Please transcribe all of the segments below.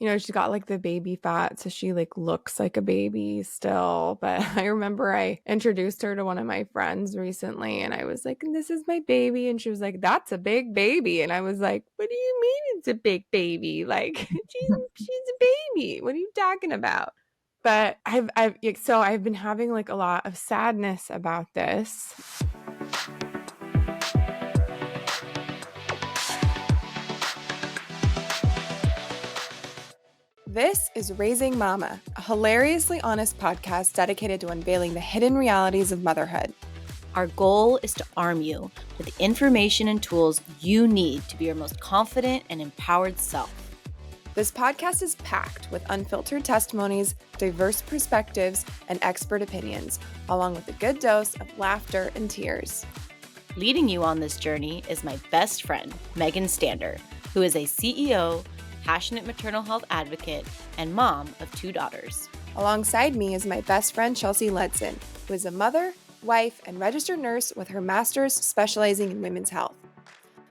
she's got like the baby fat, so she like looks like a baby still. But I remember I introduced her to one of my friends recently and I was like, "This is my baby." And she was like, "That's a big baby." And I was like, "What do you mean it's a big baby? Like she's a baby. What are you talking about?" But I've been having like a lot of sadness about this. This is Raising Mama, a hilariously honest podcast dedicated to unveiling the hidden realities of motherhood. Our goal is to arm you with the information and tools you need to be your most confident and empowered self. This podcast is packed with unfiltered testimonies, diverse perspectives, and expert opinions, along with a good dose of laughter and tears. Leading you on this journey is my best friend, Megan Stander, who is a CEO, passionate maternal health advocate, and mom of 2 daughters. Alongside me is my best friend, Chelsea Ledson, who is a mother, wife, and registered nurse with her master's specializing in women's health.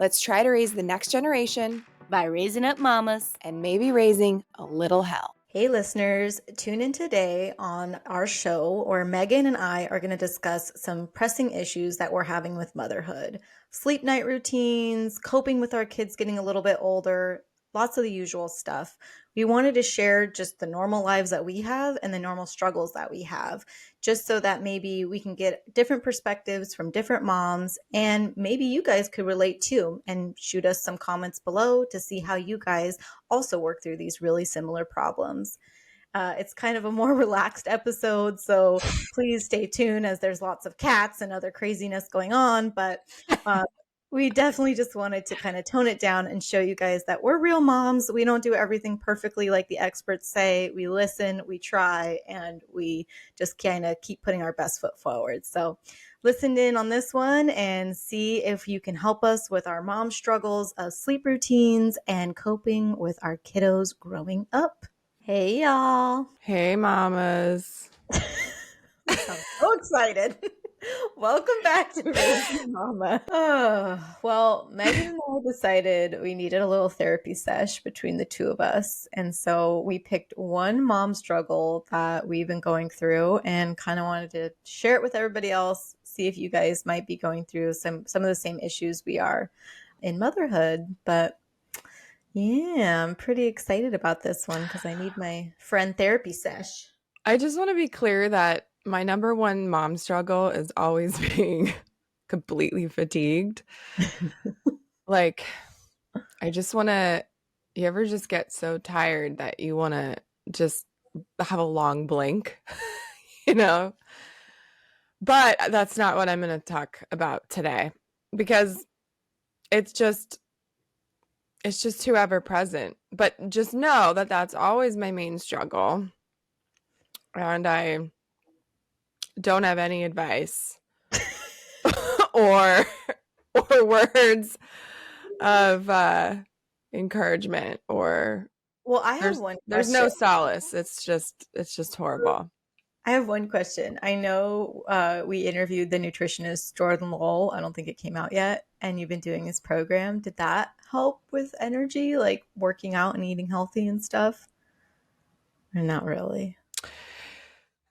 Let's try to raise the next generation by raising up mamas and maybe raising a little hell. Hey listeners, tune in today on our show where Megan and I are going to discuss some pressing issues that we're having with motherhood. Sleep night routines, coping with our kids getting a little bit older, lots of the usual stuff. We wanted to share just the normal lives that we have and the normal struggles that we have, just so that maybe we can get different perspectives from different moms, and maybe you guys could relate too, and shoot us some comments below to see how you guys also work through these really similar problems. It's kind of a more relaxed episode, so please stay tuned as there's lots of cats and other craziness going on, but we definitely just wanted to kind of tone it down and show you guys that we're real moms. We don't do everything perfectly like the experts say. We listen, we try, and we just kind of keep putting our best foot forward. So listen in on this one and see if you can help us with our mom struggles of sleep routines and coping with our kiddos growing up. Hey, y'all. Hey, mamas. I'm so excited. Welcome back to Raising Mama. Well, Megan and I decided we needed a little therapy sesh between the two of us. And so we picked one mom struggle that we've been going through and kind of wanted to share it with everybody else, see if you guys might be going through some of the same issues we are in motherhood. But yeah, I'm pretty excited about this one because I need my friend therapy sesh. I just want to be clear that my number one mom struggle is always being completely fatigued. Like, I just want to, you ever just get so tired that you want to just have a long blink, you know? But that's not what I'm going to talk about today, because it's just too ever present. But just know that that's always my main struggle. And I don't have any advice or words of encouragement, or well, I have one question. There's no solace. It's just horrible. I have one question. I know we interviewed the nutritionist Jordan Lowell. I don't think it came out yet. And you've been doing his program. Did that help with energy, like working out and eating healthy and stuff? Or not really?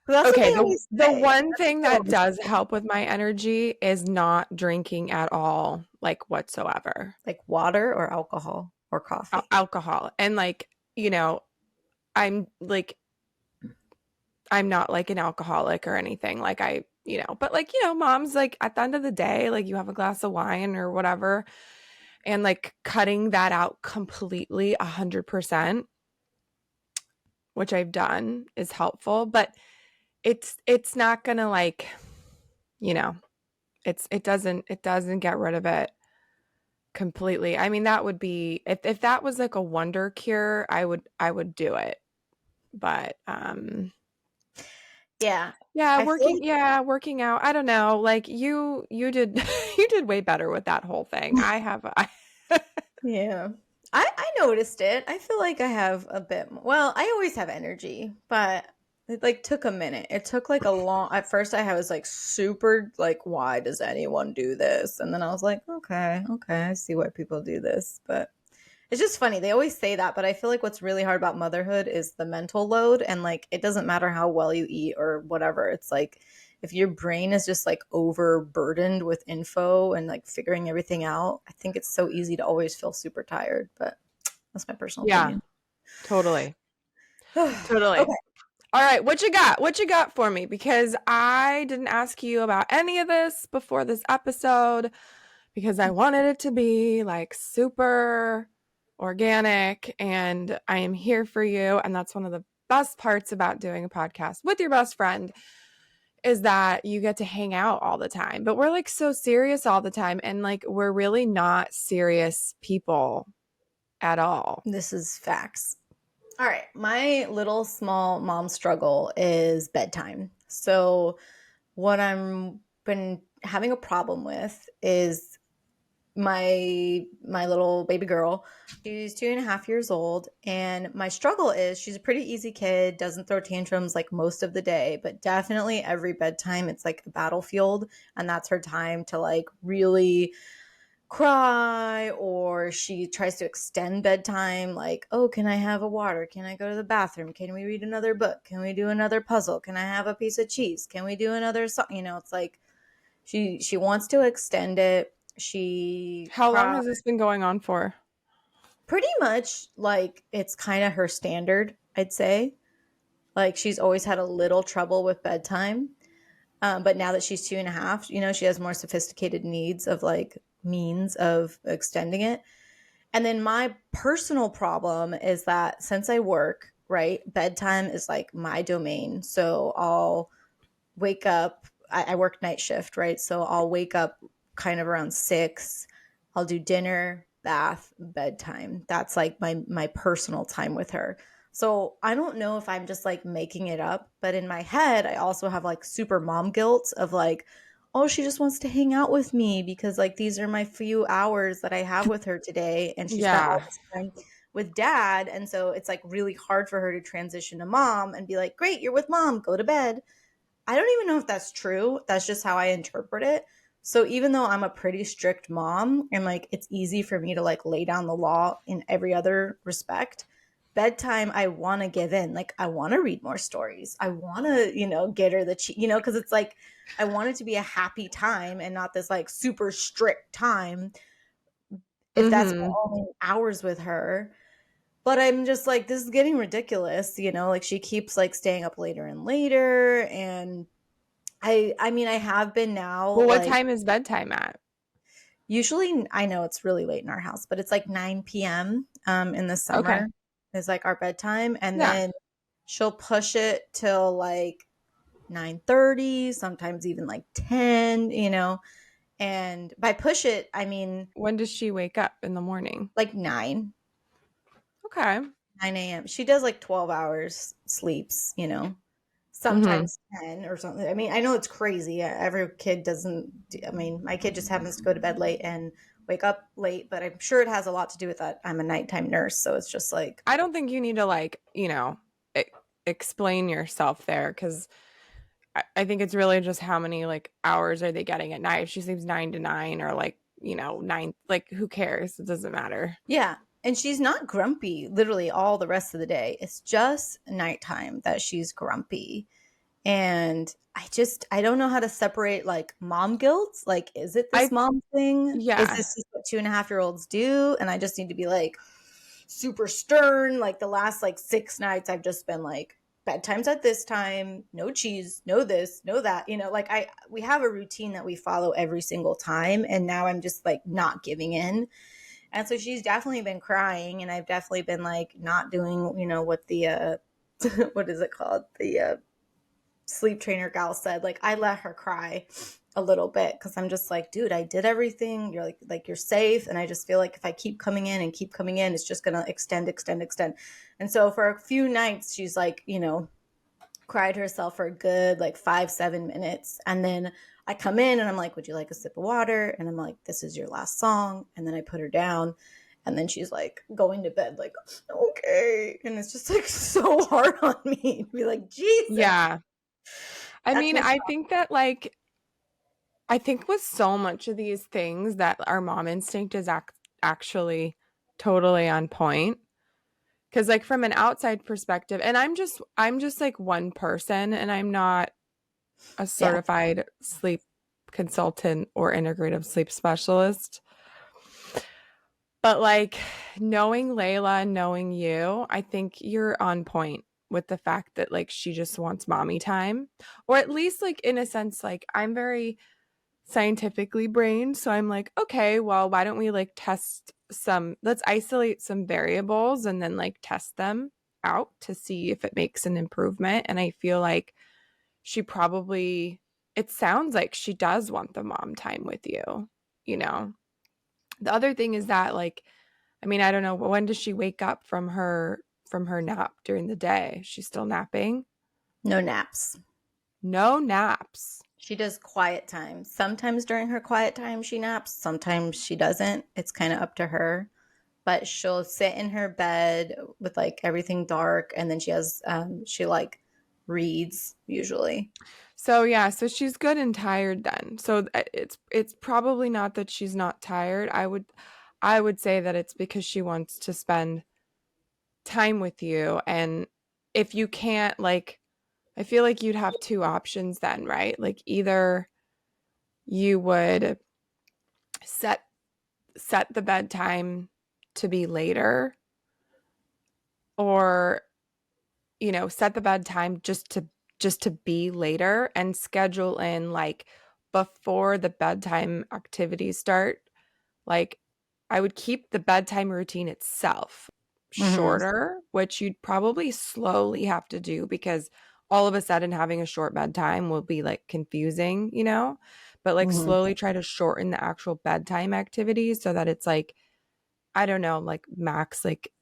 Okay, the one thing that does help with my energy is not drinking at all, like whatsoever. Like water or alcohol or coffee? Alcohol. And like, I'm not like an alcoholic or anything. Like but like, mom's like at the end of the day, like you have a glass of wine or whatever, and like cutting that out completely 100%, which I've done, is helpful, but it's not gonna like, it doesn't get rid of it completely. I mean, that would be, if that was like a wonder cure, I would do it. But working out. I don't know. Like you did you did way better with that whole thing. Yeah. I noticed it. I feel like I have a bit well, I always have energy, but it like took a minute. It took like a long, at first I was like super like, why does anyone do this? And then I was like, okay, I see why people do this. But It's just funny. They always say that, but I feel like what's really hard about motherhood is the mental load. And like, it doesn't matter how well you eat or whatever. It's like, if your brain is just like overburdened with info and like figuring everything out, I think it's so easy to always feel super tired. But that's my personal Yeah, opinion. totally. Okay. Totally. All right, what you got? What you got for me? Because I didn't ask you about any of this before this episode because I wanted it to be like super organic and I am here for you. And that's one of the best parts about doing a podcast with your best friend is that you get to hang out all the time. But we're like so serious all the time and like we're really not serious people at all. This is facts. All right. My little small mom struggle is bedtime. So, what I'm been having a problem with is my little baby girl. She's 2.5 years old, and my struggle is she's a pretty easy kid, doesn't throw tantrums like most of the day, but definitely every bedtime it's like a battlefield, and that's her time to like really cry, or she tries to extend bedtime like, oh, can I have a water, can I go to the bathroom, can we read another book, can we do another puzzle, can I have a piece of cheese, can we do another song, it's like she wants to extend it. She How long cries has this been going on for? pretty much like it's kind of her standard, I'd say. Like she's always had a little trouble with bedtime. But now that she's 2.5, she has more sophisticated needs of like means of extending it. And then my personal problem is that since I work, right, bedtime is like my domain. So I'll wake up. I work night shift, right? So I'll wake up kind of around 6. I'll do dinner, bath, bedtime. That's like my personal time with her. So I don't know if I'm just like making it up, but in my head, I also have like super mom guilt of like, oh, she just wants to hang out with me because like these are my few hours that I have with her today. And she spent all Yeah. this time with dad. And so it's like really hard for her to transition to mom and be like, great, you're with mom, go to bed. I don't even know if that's true. That's just how I interpret it. So even though I'm a pretty strict mom and like it's easy for me to like lay down the law in every other respect, bedtime I want to give in. Like I want to read more stories. I want to, get her the cuz it's like I want it to be a happy time and not this like super strict time if that's my Mhm. only hours with her. But I'm just like, this is getting ridiculous, like she keeps like staying up later and later. And I mean, I have been now, Well, what like, time is bedtime at? usually I know it's really late in our house, but it's like 9 p.m. In the Okay. summer is like our bedtime. And Yeah. then she'll push it till like 9:30, sometimes even like 10. And by push it, I mean When does she wake up in the morning? like 9, Okay. 9 a.m. She does like 12 hours sleeps. Mhm. Sometimes 10 or something. I mean, I know it's crazy. Every kid doesn't, I mean, my kid just happens to go to bed late and wake up late, but I'm sure it has a lot to do with that. I'm a nighttime nurse. So it's just like, I don't think you need to like, e explain yourself there because I think it's really just how many like hours are they getting at night. If she sleeps 9 to 9 or like, 9, like who cares? It doesn't matter. yeah. And she's not grumpy literally all the rest of the day. It's just nighttime that she's grumpy. And I don't know how to separate like mom guilt. Like, is it this I mom thing? Is Yeah. this just what 2.5-year-olds do? And I just need to be like super stern. Like the last like 6 nights, I've just been like, bedtime's at this time, no cheese, no this, no that. Like we have a routine that we follow every single time. And now I'm just like not giving in. And so she's definitely been crying, and I've definitely been like not doing, what the what is it called? The sleep trainer gal said. Like I let her cry a little bit because I'm just like, dude, I did everything. You're like you're safe, and I just feel like if I keep coming in and keep coming in, it's just gonna extend, extend, extend. And so for a few nights, she's like, cried herself for a good like 5-7 minutes, and then I come in and I'm like, would you like a sip of water? And I'm like, this is your last song. And then I put her down. And then she's like going to bed, like, okay. And it's just like so hard on me to be like, Jesus. Yeah. I That's mean, my I think that like I think with so much of these things that our mom instinct is actually totally on point. Because like from an outside perspective, and I'm just like one person, and I'm not a Yeah. certified sleep consultant or integrative sleep specialist. But like knowing Layla and knowing you, I think you're on point with the fact that like she just wants mommy time. Or at least like in a sense, like I'm very scientifically brained. So I'm like, okay, well, why don't we like let's isolate some variables and then like test them out to see if it makes an improvement. And I feel like she probably, it sounds like she does want the mom time with you, you know? The other thing is that like, I mean, I don't know, when does she wake up from her nap during the day? She's still napping? No naps. No naps. She does quiet time. Sometimes during her quiet time, she naps. Sometimes she doesn't. It's kind of up to her. But she'll sit in her bed with like everything dark, and then she like reads usually. So yeah, so she's good and tired then. So it's probably not that she's not tired. I would say that it's because she wants to spend time with you. And if you can't, like, I feel like you'd have two options then, right? Like either you would set set the bedtime to be later, or set the bedtime just to be later and schedule in like before the bedtime activities start. Like I would keep the bedtime routine itself Mm-hmm. shorter, which you'd probably slowly have to do because all of a sudden having a short bedtime will be like confusing, but like Mm-hmm. slowly try to shorten the actual bedtime activities so that it's like, I don't know, like max, like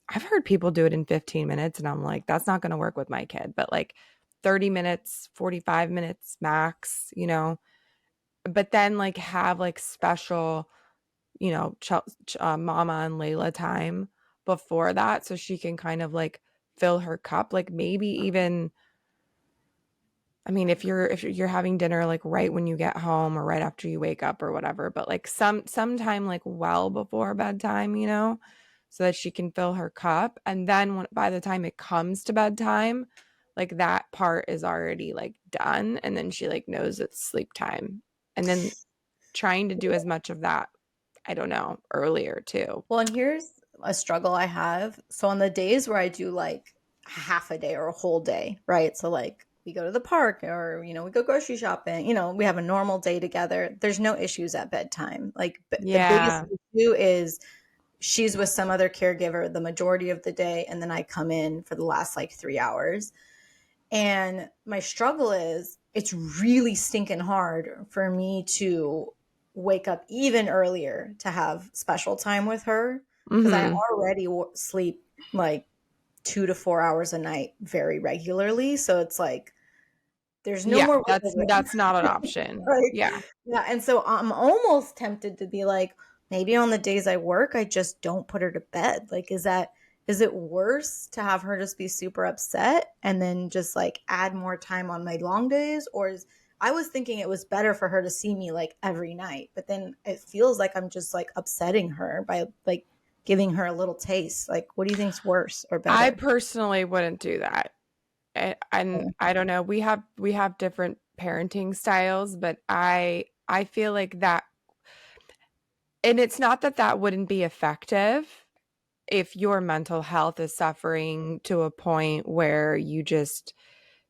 I've heard people do it in 15 minutes and I'm like, that's not going to work with my kid, but like 30 minutes, 45 minutes max, but then like have like special, mama and Layla time before that so she can kind of like fill her cup, like maybe even, I mean, if you're having dinner like right when you get home or right after you wake up or whatever, but like sometime like well before bedtime, so that she can fill her cup. And then by the time it comes to bedtime, like that part is already like done, and then she like knows it's sleep time. And then trying to do as much of that, I don't know, earlier too. Well, and here's a struggle I have. So on the days where I do like half a day or a whole day, right? So like we go to the park or we go grocery shopping, we have a normal day together. There's no issues at bedtime. Like the biggest Yeah. issue is she's with some other caregiver the majority of the day, and then I come in for the last like 3 hours. And my struggle is it's really stinking hard for me to wake up even earlier to have special time with her because I Mhm. already sleep like 2 to 4 hours a night very regularly. So it's like there's no Yeah, more that's wiggle room. that's not an option. Like, Yeah. yeah. And so I'm almost tempted to be like, maybe on the days I work, I just don't put her to bed. Like, is it worse to have her just be super upset and then just like add more time on my long days? I was thinking it was better for her to see me like every night, but then it feels like I'm just like upsetting her by like giving her a little taste. Like, what do you think's worse or I better? personally wouldn't do that. And I don't know, we have different parenting styles, but I feel like that, and it's not that that wouldn't be effective if your mental health is suffering to a point where you just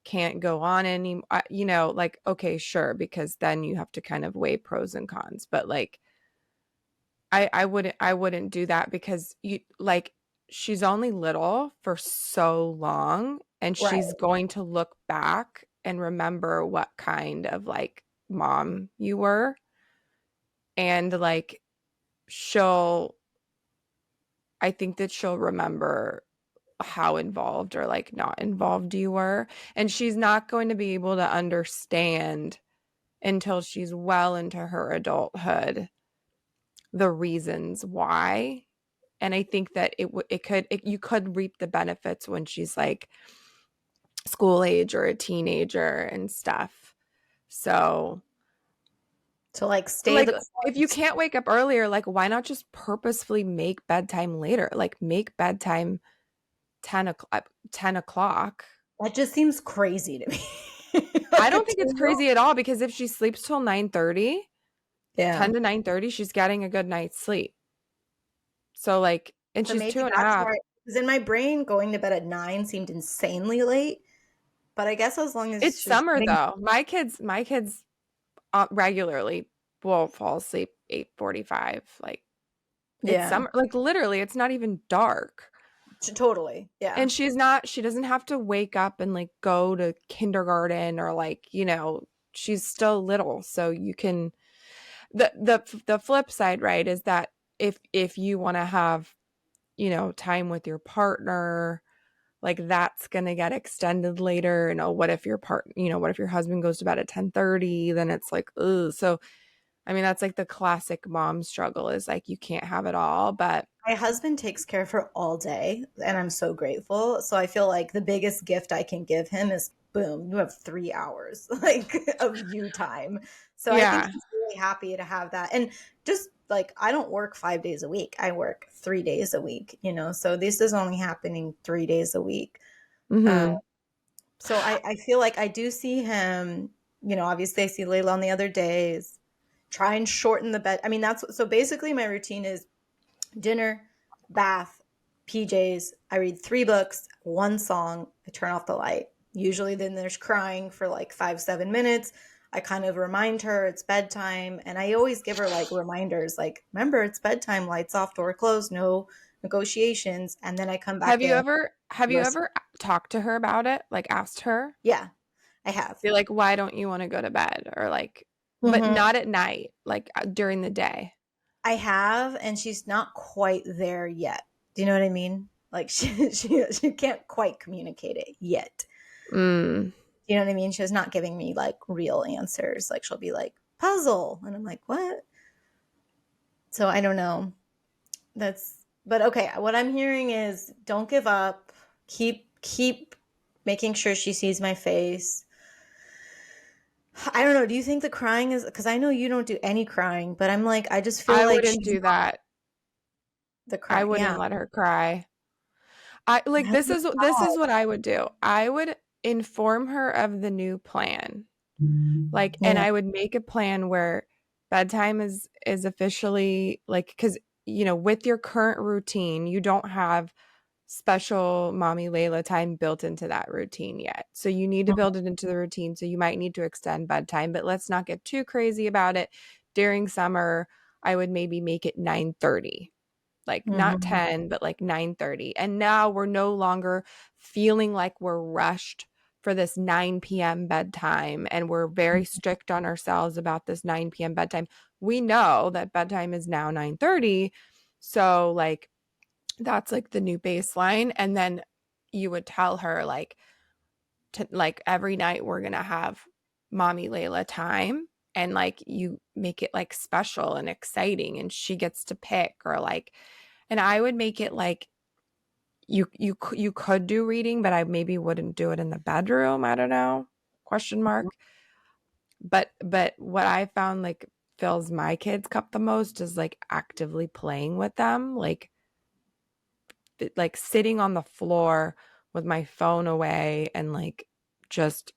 can't go on any, like, okay, sure, because then you have to kind of weigh pros and cons. But like I wouldn't do that because you like she's only little for so long, and Right. she's going to look back and remember what kind of like mom you were, and like she'll I think that she'll remember how involved or like not involved you were, and she's not going to be able to understand until she's well into her adulthood the reasons why. And I think that you could reap the benefits when she's like school age or a teenager and stuff. So To like stay Like, the if you course. can't wake up earlier, like, why not just purposefully make bedtime later? Like, make bedtime 10 o'clock. That just seems crazy to me. I Like, don't think it's you know? crazy at all because if she sleeps till 9:30, Yeah. 10 to 9:30, she's getting a good night's sleep. So, like, and So she's two maybe and a that's half. why, because in my brain, going to bed at 9 seemed insanely late. But I guess as long as It's she's summer getting, though. My kids regularly will fall asleep 8:45. Like, it's yeah, summer. Like, literally, it's not even dark. totally. Yeah. And she doesn't have to wake up and like go to kindergarten or like, she's still little. So you can, the flip side, right, is that if you want to have, time with your partner, like that's going to get extended later. What if your husband goes to bed at 10:30, then it's like, ugh. So, I mean, that's like the classic mom struggle is like, you can't have it all, but My husband takes care of her all day, and I'm so grateful. So I feel like the biggest gift I can give him is boom, you have 3 hours like of you time. So I think yeah. he's really happy to have that. And just like I don't work 5 days a week, I work 3 days a week, so this is only happening 3 days a week. Uh, Hmm. so I feel like I do see him, obviously I see Layla on the other days, try and shorten the bed. I mean, so basically my routine is dinner, bath, PJs. I read 3 books, one song. I turn off the light. Usually, then there's crying for like 5, 7 minutes. I kind of remind her it's bedtime. And I always give her like reminders like, remember, it's bedtime, lights off, door closed, no negotiations. And then I come Have back you in. ever have you ever talked to her about it? Like asked her? Yeah, I have. Be like, why don't you want to go to bed? Or like, but Mhm. not at night, like during the day. I have, and she's not quite there yet. Do you know what I mean? Like she can't quite communicate it yet. Mm. You know what I mean? She's not giving me like real answers. Like she'll be like, puzzle. And I'm like, what? So I don't know. But okay. What I'm hearing is don't give up. Keep making sure she sees my face. I don't know. Do you think the crying is, because I know you don't do any crying, but I'm like, I just feel I like wouldn't she's do not that. the I crying. wouldn't Yeah. let her cry. I like That's this is what I would do. I would inform her of the new plan. Like, and yeah. I would make a plan where bedtime is officially like, because with your current routine, you don't have special mommy Layla time built into that routine yet. So you need to build it into the routine. So you might need to extend bedtime, but let's not get too crazy about it. During summer, I would maybe make it 9:30. Like not Mhm. 10, but like 9:30. And now we're no longer feeling like we're rushed for this 9 p.m. bedtime and we're very strict on ourselves about this 9 p.m. bedtime. We know that bedtime is now 9:30. So like that's like the new baseline. And then you would tell her like every night we're gonna have mommy Layla time, and like you make it like special and exciting and she gets to pick, or like, and I would make it like you could do reading, but I maybe wouldn't do it in the bedroom. I don't know. Question mark. But what I found like fills my kids cup the most is like actively playing with them, like sitting on the floor with my phone away and like just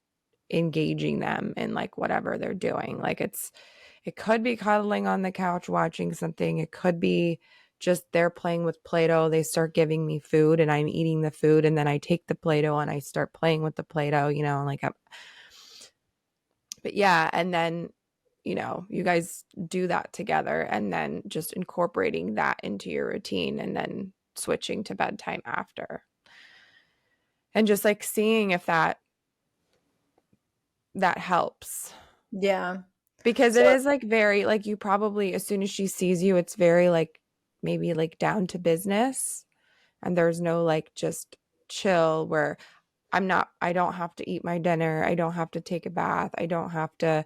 engaging them in like whatever they're doing. Like it could be cuddling on the couch watching something. It could be just they're playing with Play-Doh. They start giving me food and I'm eating the food, and then I take the Play-Doh and I start playing with the Play-Doh, but yeah, and then you guys do that together and then just incorporating that into your routine and then switching to bedtime after. And just like seeing if that helps. Yeah. Because it So is like very like you probably as soon as she sees you, it's very like maybe like down to business, and there's no like just chill where I don't have to eat my dinner, I don't have to take a bath, I don't have to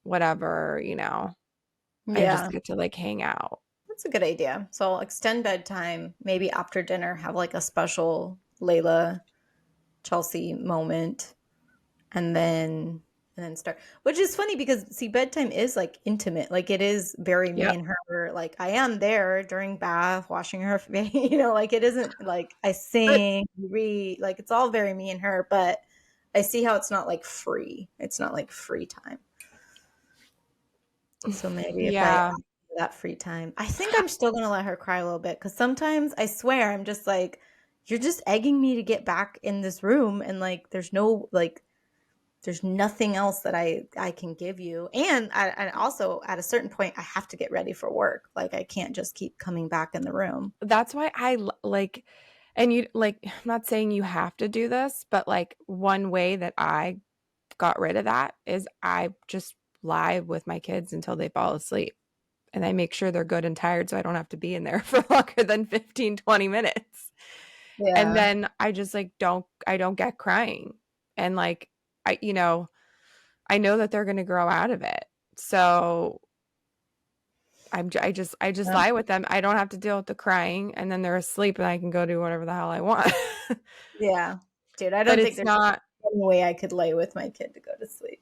whatever, I just yeah. get to like hang out. That's a good idea. So I'll extend bedtime, maybe after dinner, have like a special Layla Chelsea moment, and then and then start, which is funny because see, bedtime is like intimate. Like it is very me Yep. and her. Like I am there during bath, washing her face, like it isn't like I But sing, read, like it's all very me and her, but I see how it's not like free. It's not like free time. So maybe if I yeah, ask for that free time, I think I'm still gonna let her cry a little bit because sometimes I swear I'm just like, you're just egging me to get back in this room, and like, there's nothing else that I can give you, and I also at a certain point I have to get ready for work. Like I can't just keep coming back in the room. that's why like, and you like, I'm not saying you have to do this, but like one way that I got rid of that is I just lie with my kids until they fall asleep. And I make sure they're good and tired so I don't have to be in there for longer than 15, 20 minutes. And Yeah. then I just like I don't get crying. And like I know that they're going to grow out of it. So I just Yeah. lie with them. I don't have to deal with the crying and then they're asleep and I can go do whatever the hell I want. Yeah. Dude, I But don't think it's there's not. any way I could lay with my kid to go to sleep.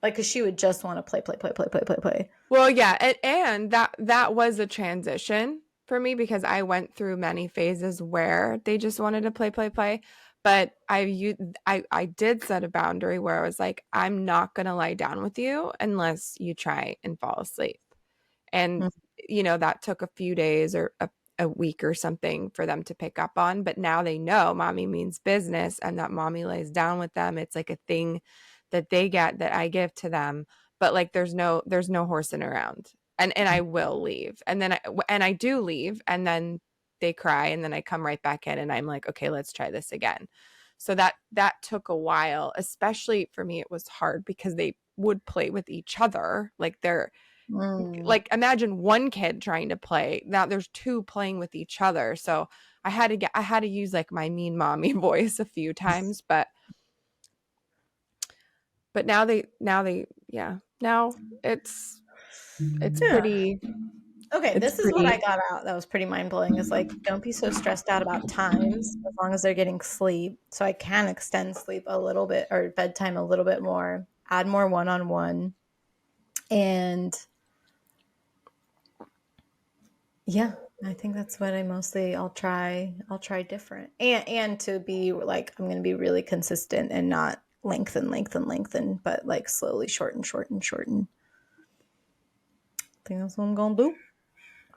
Like, cause she would just want to play, play, play, play, play, play, play. Well, yeah, and that was a transition for me because I went through many phases where they just wanted to play, play, play. But I did set a boundary where I was like, I'm not gonna lie down with you unless you try and fall asleep. And that took a few days or a week or something for them to pick up on. But now they know mommy means business and that mommy lays down with them. It's like a thing that they get that I give to them. But like there's no horsing around. And I will leave. And I do leave and then they cry and then I come right back in and I'm like, okay, let's try this again. So that took a while, especially for me it was hard because they would play with each other. Like they're Mm. like imagine one kid trying to play. Now there's two playing with each other. So I had to use like my mean mommy voice a few times, but now they yeah. Now it's Yeah. pretty Okay, it's this is what I pretty got out that was pretty mind blowing. Is like, don't be so stressed out about times as long as they're getting sleep. So I can extend sleep a little bit or bedtime a little bit more, add more one on one. And yeah, I think that's what I'll try different. And to be like, I'm gonna be really consistent and not lengthen, but like slowly shorten. I think that's what I'm gonna do.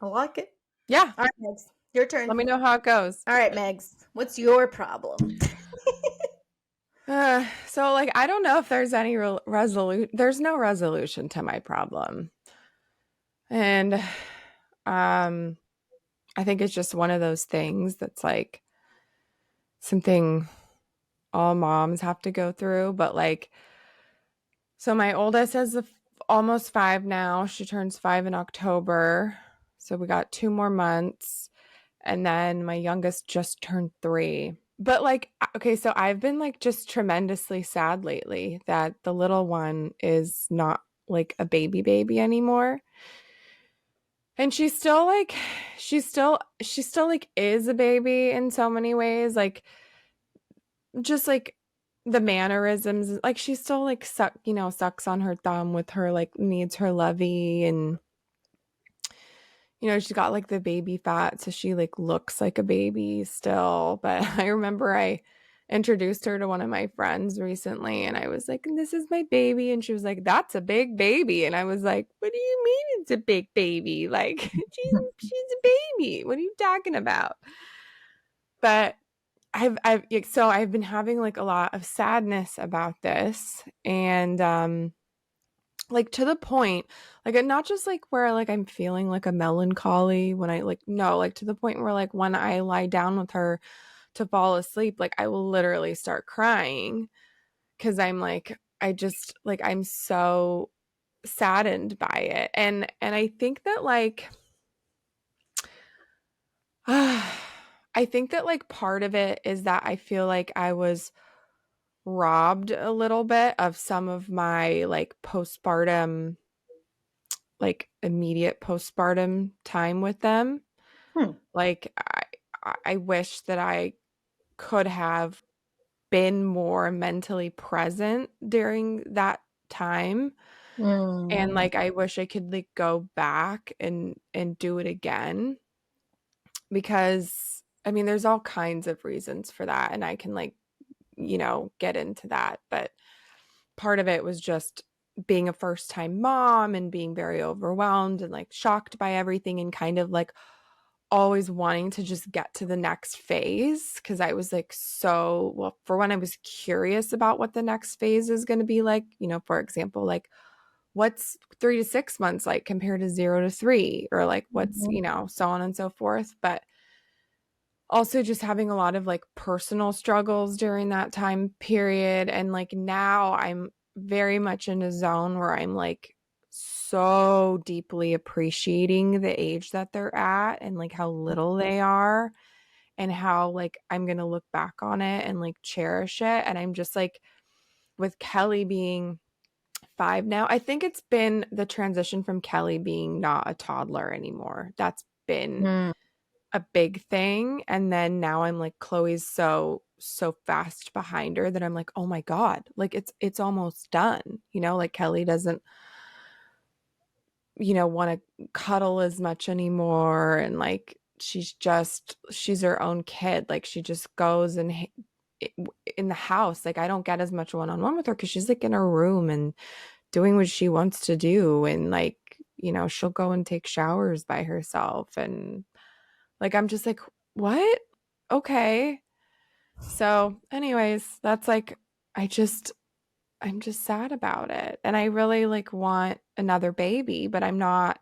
I like it. yeah. All right, Megs, your turn. Let me know how it goes. All right, Megs, what's your problem? So like I don't know if there's any resolution. There's no resolution to my problem. And I think it's just one of those things that's like something all moms have to go through. But like, so my oldest is almost 5 now. She turns 5 in October. So we got 2 more months. And then my youngest just turned 3. But like, okay, so I've been like just tremendously sad lately that the little one is not like a baby anymore. And she's still like is a baby in so many ways. Like just like the mannerisms, like she still like sucks on her thumb with her like needs her lovey and she's got like the baby fat so she like looks like a baby still. But I remember I introduced her to one of my friends recently and I was like, this is my baby, and she was like, that's a big baby, and I was like, what do you mean it's a big baby? Like she's a baby, what are you talking about? But I've been having like a lot of sadness about this, and like to the point, like not just like where like I'm feeling like a melancholy when I like no, like to the point where like when I lie down with her to fall asleep, like I will literally start crying because I'm like I just like I'm so saddened by it, and I think that like I think that like part of it is that I feel like I was robbed a little bit of some of my like postpartum, like immediate postpartum time with them. Hmm. Like I wish that I could have been more mentally present during that time. And Mm. like I wish I could like go back and do it again because I mean there's all kinds of reasons for that and I can like, get into that, but part of it was just being a first time mom and being very overwhelmed and like shocked by everything and kind of like always wanting to just get to the next phase because I was like so well for when I was curious about what the next phase is going to be like, for example, like what's 3 to 6 months like compared to 0 to 3 or like what's, Mhm. so on and so forth. But also just having a lot of like personal struggles during that time period. And like now I'm very much in a zone where I'm like so deeply appreciating the age that they're at and like how little they are and how like I'm going to look back on it and like cherish it. And I'm just like with Kelly being 5 now, I think it's been the transition from Kelly being not a toddler anymore. That's been Mm. a big thing. And then now I'm like Chloe's so fast behind her that I'm like, oh my God, like it's almost done. Like Kelly doesn't, want to cuddle as much anymore. And like she's her own kid. Like she just goes and in the house. Like I don't get as much one-on-one with her because she's like in her room and doing what she wants to do. And like, she'll go and take showers by herself. And like, I'm just like, what? Okay. So, anyways, that's like, I'm just sad about it. And I really like want another baby, but I'm not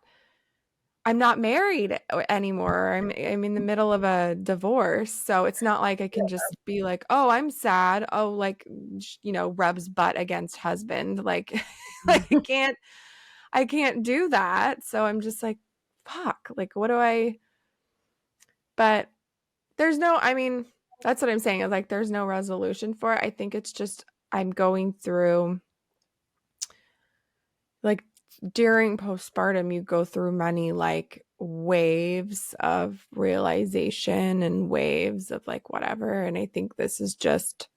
married anymore. I'm in the middle of a divorce. So it's not like I can just be like, "Oh, I'm sad." Oh, like rubs butt against husband. Like like I can't do that. So I'm just like, "Fuck. Like what do I?" But I mean, that's what I'm saying. Is like there's no resolution for it. I think it's just I'm going through like during postpartum, you go through many like waves of realization and waves of like whatever. And I think this is just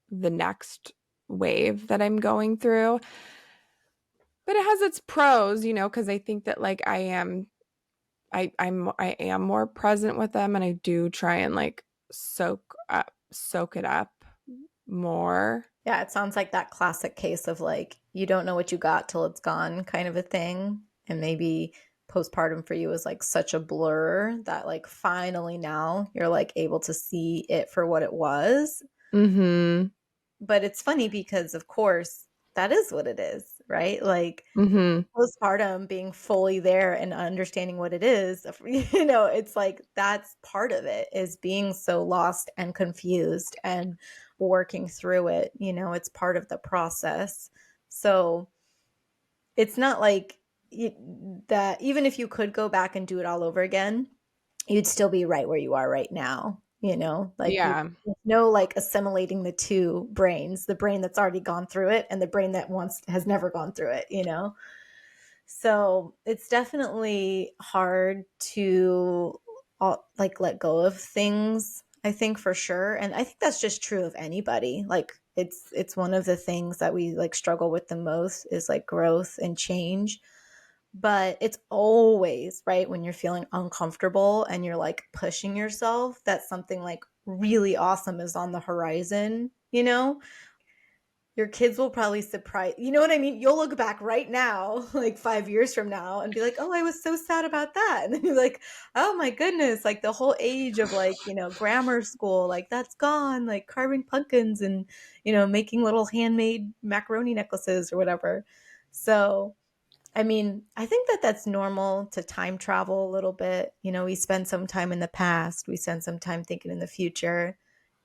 the next wave that I'm going through. But it has its pros, because I think that like I am more present with them and I do try and like soak it up more. Yeah, it sounds like that classic case of like you don't know what you got till it's gone kind of a thing. And maybe postpartum for you is like such a blur that like finally now you're like able to see it for what it was. Mhm. But it's funny because of course that is what it is, right? Like Mhm. postpartum being fully there and understanding what it is, it's like that's part of it is being so lost and confused and working through it. It's part of the process. So it's not like that even if you could go back and do it all over again, you'd still be right where you are right now. Like Yeah. there's no like assimilating the two brains, the brain that's already gone through it and the brain that once has never gone through it. So it's definitely hard to like let go of things, I think for sure. And I think that's just true of anybody. Like it's one of the things that we like struggle with the most is like growth and change. But it's always right when you're feeling uncomfortable and you're like pushing yourself that something like really awesome is on the horizon. Your kids will probably surprise you know what I mean? You'll look back right now, like 5 years from now, and be like, "Oh, I was so sad about that." And then you're like, "Oh my goodness, like the whole age of like, grammar school, like that's gone, like carving pumpkins and, making little handmade macaroni necklaces or whatever." So, I mean, I think that that's normal to time travel a little bit. We spend some time in the past, we spend some time thinking in the future.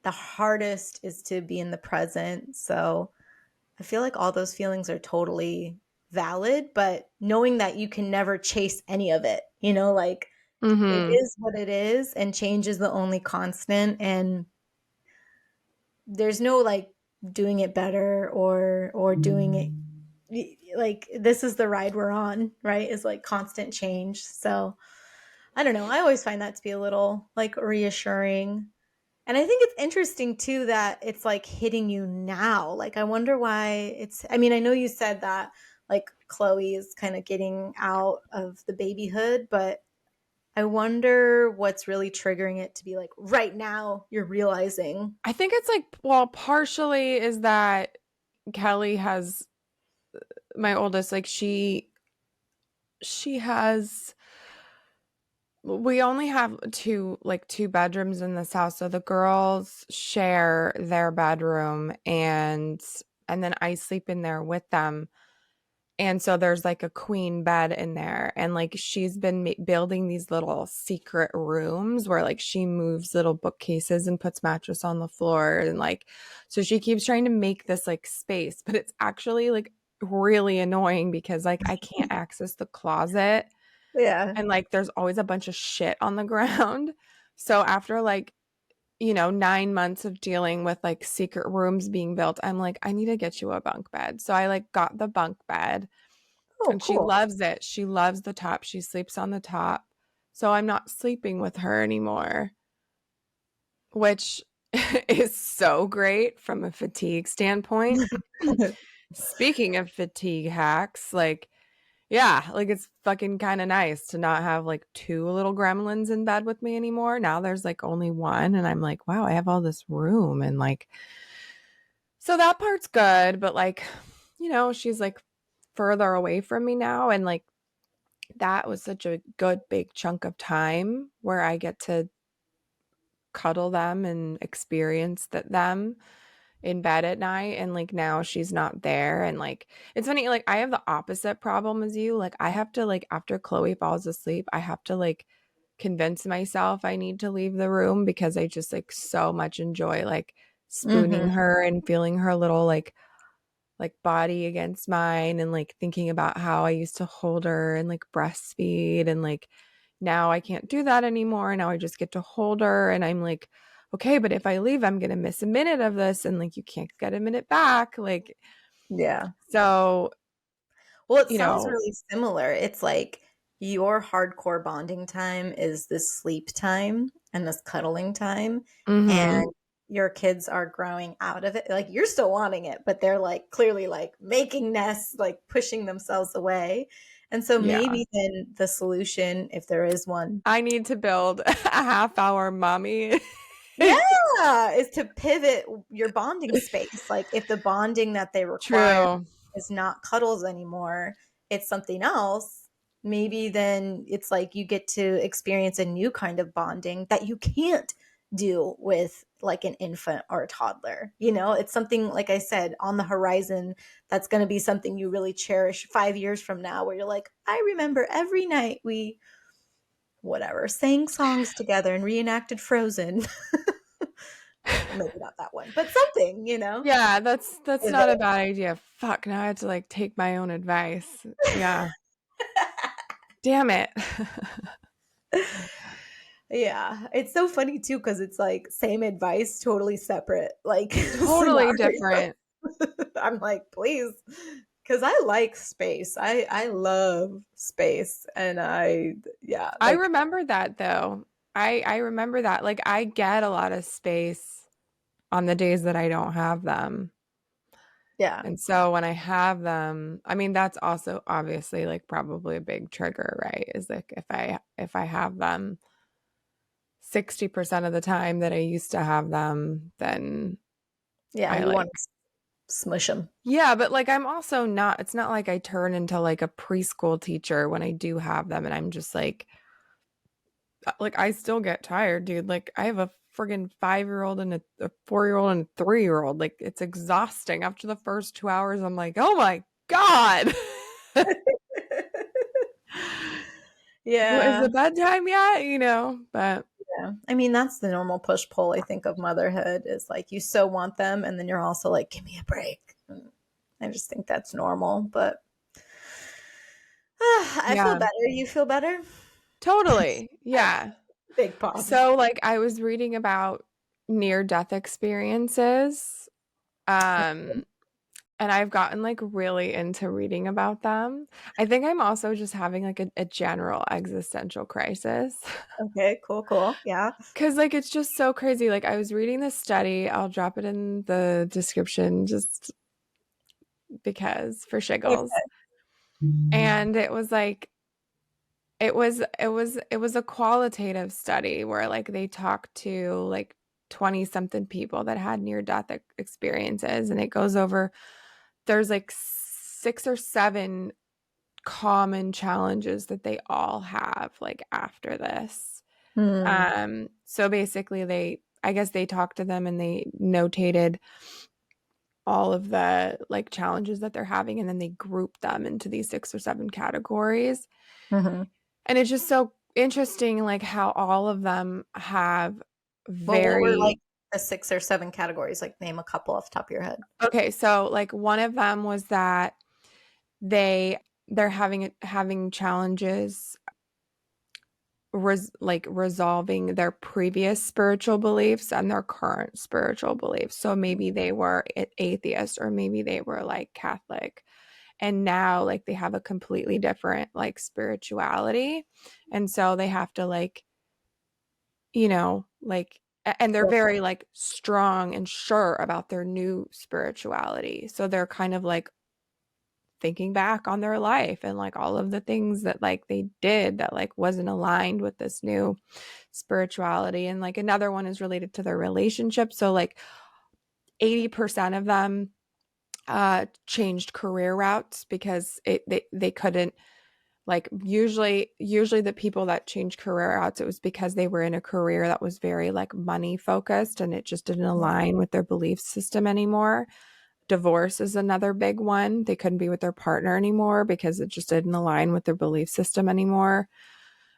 The hardest is to be in the present. So, I feel like all those feelings are totally valid, but knowing that you can never chase any of it, like it Mhm. is what it is and change is the only constant and there's no like doing it better or doing it like this is the ride we're on, right? Is like constant change. So, I don't know. I always find that to be a little like reassuring. And I think it's interesting too that it's like hitting you now. Like, I wonder why I mean, I know you said that like Chloe is kind of getting out of the babyhood, but I wonder what's really triggering it to be like right now you're realizing. I think it's like, well, partially is that Kelly has my oldest, like she has we only have two bedrooms in this house, so the girls share their bedroom, and then I sleep in there with them. And so there's like a queen bed in there, and like she's been building these little secret rooms where like she moves little bookcases and puts mattress on the floor, and like so she keeps trying to make this like space, but it's actually like really annoying because like I can't access the closet, Yeah. and like there's always a bunch of shit on the ground. So after like 9 months of dealing with like secret rooms being built, I'm like, I need to get you a bunk bed. So I like got the bunk bed, Oh, and she cool. loves it. She loves the top. She sleeps on the top. So I'm not sleeping with her anymore, which is so great from a fatigue standpoint. Speaking of fatigue hacks, like, yeah, like it's fucking kind of nice to not have like two little gremlins in bed with me anymore. Now there's like only one, and I'm like, wow, I have all this room. And like, so that part's good, but like, she's like further away from me now. And like, that was such a good big chunk of time where I get to cuddle them and experience them in bed at night. And like now she's not there, and like it's funny, like I have the opposite problem as you. Like I have to, like, after Chloe falls asleep, I have to like convince myself I need to leave the room because I just like so much enjoy like spooning Hmm. her and feeling her little like body against mine, and like thinking about how I used to hold her and like breastfeed, and like now I can't do that anymore. Now I just get to hold her, and I'm like, okay, but if I leave, I'm going to miss a minute of this, and like you can't get a minute back. Like, Yeah. so, Well, it you sounds know, really similar. It's like your hardcore bonding time is this sleep time and this cuddling time, and mhm. your kids are growing out of it. Like you're still wanting it, but they're like clearly like making nests, like pushing themselves away. And so Yeah. maybe then the solution, if there is one, I need to build a half hour mommy. yeah, is to pivot your bonding space. Like if the bonding that they require True. is not cuddles anymore, it's something else. Maybe then it's like you get to experience a new kind of bonding that you can't do with like an infant or a toddler. You know, it's something like I said on the horizon that's going to be something you really cherish 5 years from now where you're like, I remember every night we whatever sang songs together and reenacted Frozen. Maybe not that one, but something, you know? Yeah, that's Is not a it? bad idea. Fuck, now I have to like take my own advice. Yeah. Damn it. Yeah, it's so funny too because it's like same advice, totally separate, like, Totally scenario. different. I'm like, "Please," because I like space. I love space, and yeah, I like remember that though. I remember that. Like I get a lot of space on the days that I don't have them. yeah, And so when I have them, I mean that's also obviously like probably a big trigger, right? Is like if I have them 60% of the time that I used to have them, then yeah, I you like, wanna smush them. yeah, but like I'm also not, it's not like I turn into like a preschool teacher when I do have them, and I'm just like I still get tired, dude. Like I have a friggin' 5-year-old and a 4-year-old and a 3-year-old. Like it's exhausting. After the first 2 hours, I'm like, oh my God. What is Yeah, it, bedtime yet? But yeah. I mean, that's the normal push-pull, I think, of motherhood is, like, you so want them, and then you're also like, "Give me a break." I just think that's normal, but I feel yeah, better. You feel better? totally. Okay. Yeah. Big pause. So like I was reading about near death experiences. Um and I've gotten like really into reading about them. I think I'm also just having like a general existential crisis. Okay, cool, cool. Yeah. Cause like it's just so crazy. Like I was reading this study, I'll drop it in the description just because for shiggles. Okay. And it was like it was a qualitative study where like they talked to like 20 something people that had near death experiences, and it goes over there's like six or seven common challenges that they all have like after this. Hmm. So basically I guess they talked to them and they notated all of the like challenges that they're having, and then they grouped them into these six or seven categories. Mm-hmm. And it's just so interesting like how all of them have Well, what were like very the 6 or 7 categories? Like name a couple off the top of your head. okay, so like one of them was that they they're having challenges like resolving their previous spiritual beliefs and their current spiritual beliefs. So maybe they were atheist, or maybe they were like Catholic, and now like they have a completely different like spirituality, and so they have to like, like, and they're very like strong and sure about their new spirituality, so they're kind of like thinking back on their life and like all of the things that like they did that like wasn't aligned with this new spirituality. And like another one is related to their relationship, so like 80% of them changed career routes because they couldn't, like, usually the people that changed career routes, it was because they were in a career that was very like money focused and it just didn't align with their belief system anymore. Divorce is another big one. They couldn't be with their partner anymore because it just didn't align with their belief system anymore.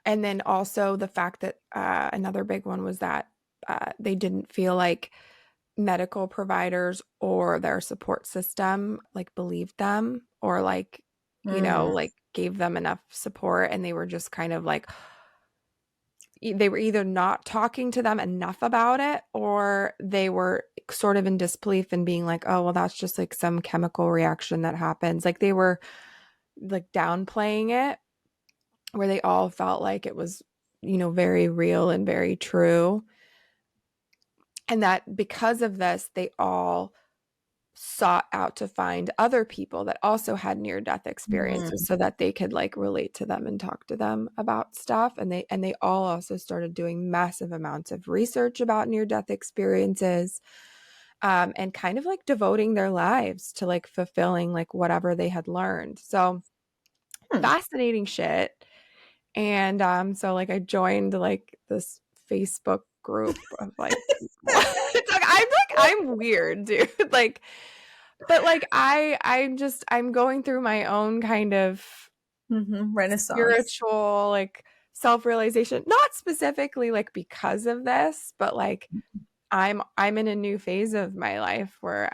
And then also the fact that another big one was that they didn't feel like medical providers or their support system like believed them, or like, Mm. like gave them enough support, and they were just kind of like they were either not talking to them enough about it, or they were sort of in disbelief and being like, oh well, that's just like some chemical reaction that happens. Like they were like downplaying it, where they all felt like it was, very real and very true. And that because of this, they all sought out to find other people that also had near death experiences Mm. so that they could like relate to them and talk to them about stuff. And they all also started doing massive amounts of research about near death experiences, and kind of like devoting their lives to like fulfilling like whatever they had learned. So Hmm. fascinating shit. And so like I joined like this Facebook group of like people. It's like I'm weird, dude. Like, but like I'm going through my own kind of Mm-hmm. Renaissance. spiritual like self-realization, not specifically like because of this, but like I'm in a new phase of my life where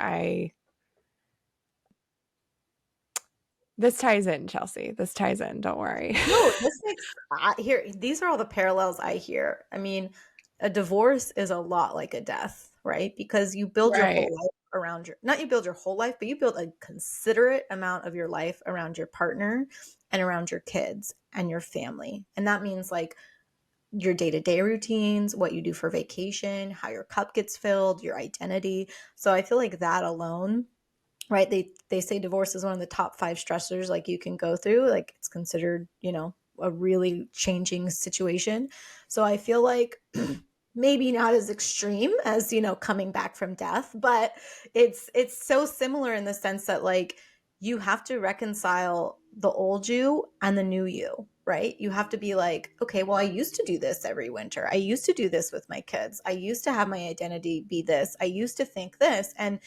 this ties in, Chelsea. This ties in, don't worry. No, this makes here. These are all the parallels I hear. I mean, a divorce is a lot like a death, right? Because you build your Right. whole life around your, not you build your whole life, but you build a considerate amount of your life around your partner and around your kids and your family. And that means like your day-to-day routines, what you do for vacation, how your cup gets filled, your identity. So I feel like that alone, right, they say divorce is one of the top 5 stressors like you can go through, like it's considered, a really changing situation. So I feel like maybe not as extreme as, coming back from death, but it's so similar in the sense that like you have to reconcile the old you and the new you, right? You have to be like, okay, well, I used to do this every winter, I used to do this with my kids, I used to have my identity be this, I used to think this. And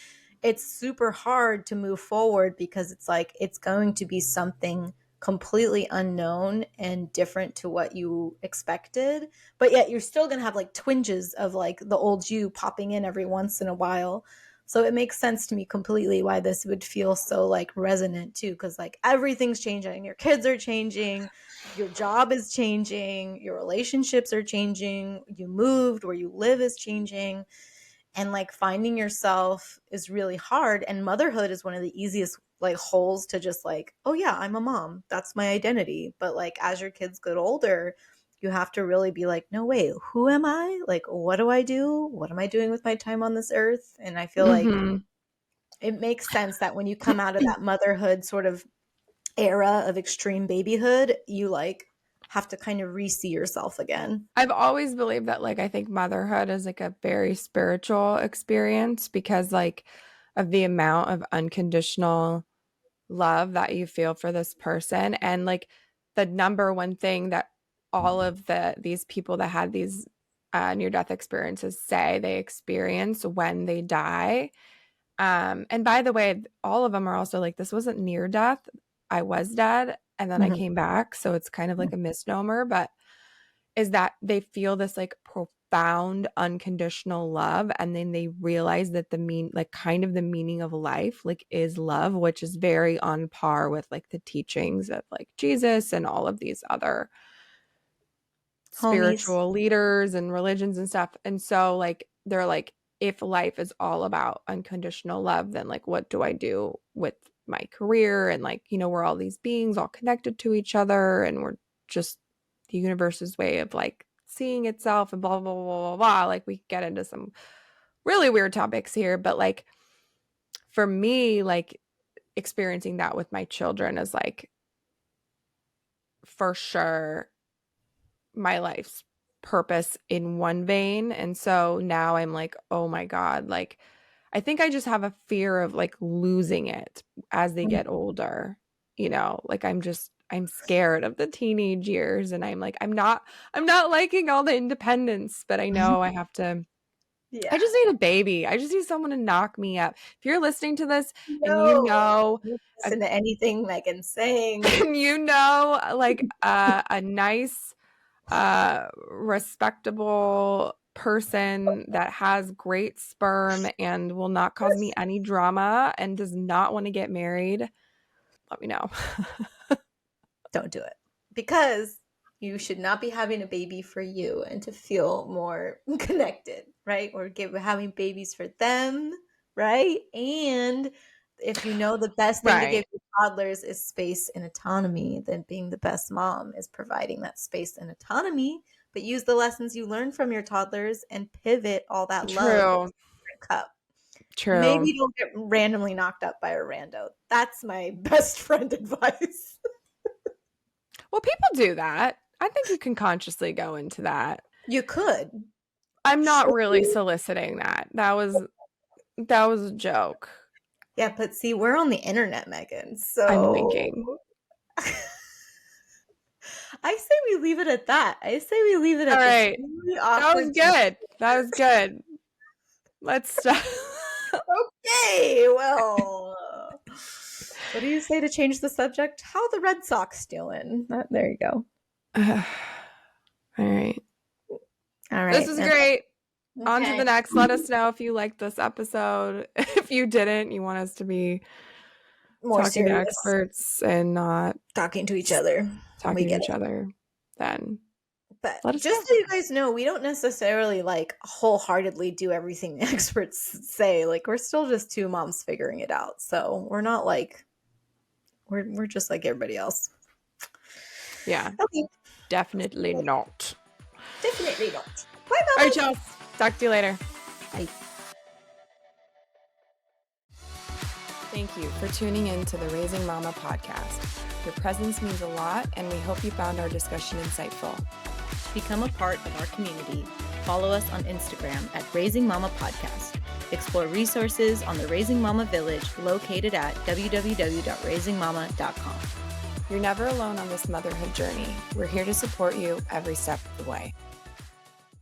it's super hard to move forward because it's like it's going to be something completely unknown and different to what you expected, but yet you're still going to have like twinges of like the old you popping in every once in a while. So it makes sense to me completely why this would feel so like resonant too, because like everything's changing, your kids are changing, your job is changing, your relationships are changing, you moved, where you live is changing. And like finding yourself is really hard. And motherhood is one of the easiest like holes to just like, oh yeah, I'm a mom. That's my identity. But like as your kids get older, you have to really be like, no, wait, who am I? Like, what do I do? What am I doing with my time on this earth? And I feel like Mm-hmm. it makes sense that when you come out of that motherhood sort of era of extreme babyhood, you like have to kind of re-see yourself again. I've always believed that, like, I think motherhood is like a very spiritual experience because, like, of the amount of unconditional love that you feel for this person. And, like, the number one thing that all of these people that had these near-death experiences say they experience when they die. And by the way, all of them are also like, this wasn't near death. I was dead and then I Mhm. came back. So it's kind of like a misnomer, but is that they feel this like profound unconditional love, and then they realize that kind of the meaning of life like is love, which is very on par with like the teachings of like Jesus and all of these other Homies. spiritual leaders and religions and stuff. And so like they're like, if life is all about unconditional love, then like what do I do with my career? And like, we're all these beings all connected to each other, and we're just the universe's way of like seeing itself and blah blah blah blah blah. Like we get into some really weird topics here, but like for me, like experiencing that with my children is like for sure my life's purpose in one vein. And so now I'm like, oh my God, like I think I just have a fear of like losing it as they get older, like I'm scared of the teenage years, and I'm like, I'm not liking all the independence, but I know I Yeah. just need a baby. I just need someone to knock me up. If you're listening to this and No. Listen to anything Megan's saying. like a nice respectable person that has great sperm and will not cause me any drama and does not want to get married, let me know. Don't do it. Because you should not be having a baby for you and to feel more connected, right? Or having babies for them, right? And if you know the best thing to give Right. your toddlers is space and autonomy, then being the best mom is providing that space and autonomy, but use the lessons you learn from your toddlers and pivot all that love into True. a cup. True. Maybe don't get randomly knocked up by a rando. That's my best friend advice. Well, people do that. I think you can consciously go into that. You could. I'm not really soliciting that. That was a joke. Yeah, but see, we're on the internet, Megan. I'm So winking. I say we leave it at that. I say we leave it All at this right. really That was awkward. good. That was good. Let's stop. Okay, well, what do you say to change the subject? How the Red Sox doing? There you go. All right. All right. This was great. On to Okay. the next. Let us know if you liked this episode. If you didn't, you want us to be More talking to serious. experts and not Talking to each other. talking We to get each it. other, then But let us just know. so you guys know, we don't necessarily like wholeheartedly do everything the experts say. Like we're still just two moms figuring it out. So we're not like we're just like everybody else. Yeah, Okay. definitely not. Definitely not. Bye, All right, mamas. y'all. Talk to you later. Bye. Thank you for tuning in to the Raising Mama podcast. Your presence means a lot, and we hope you found our discussion insightful. To become a part of our community, follow us on Instagram at Raising Mama Podcast. Explore resources on the Raising Mama Village located at www.raisingmama.com. You're never alone on this motherhood journey. We're here to support you every step of the way.